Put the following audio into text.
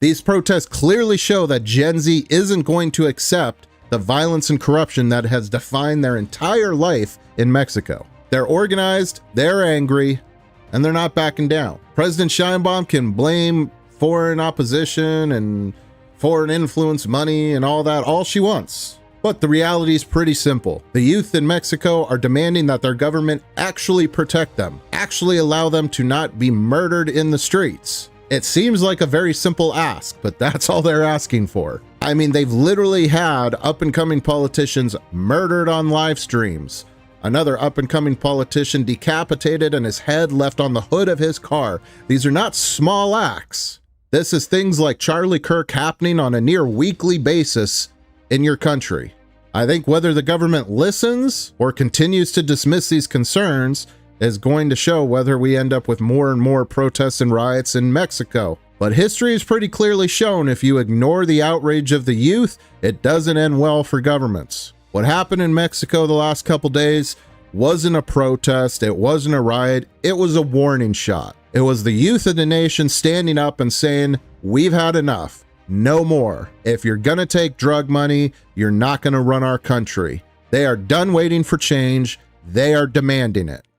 These protests clearly show that Gen Z isn't going to accept the violence and corruption that has defined their entire life in Mexico. They're organized, they're angry, and they're not backing down. President Sheinbaum can blame foreign opposition and foreign influence money and all that all she wants. But the reality is pretty simple. The youth in Mexico are demanding that their government actually protect them, actually allow them to not be murdered in the streets. It seems like a very simple ask, but that's all they're asking for. I mean, they've literally had up-and-coming politicians murdered on live streams. Another up-and-coming politician decapitated and his head left on the hood of his car. These are not small acts. This is things like Charlie Kirk happening on a near weekly basis in your country. I think whether the government listens or continues to dismiss these concerns is going to show whether we end up with more and more protests and riots in Mexico. But history has pretty clearly shown if you ignore the outrage of the youth, it doesn't end well for governments. What happened in Mexico the last couple days wasn't a protest, it wasn't a riot, it was a warning shot. It was the youth of the nation standing up and saying, we've had enough, no more. If you're gonna take drug money, you're not gonna run our country. They are done waiting for change, they are demanding it.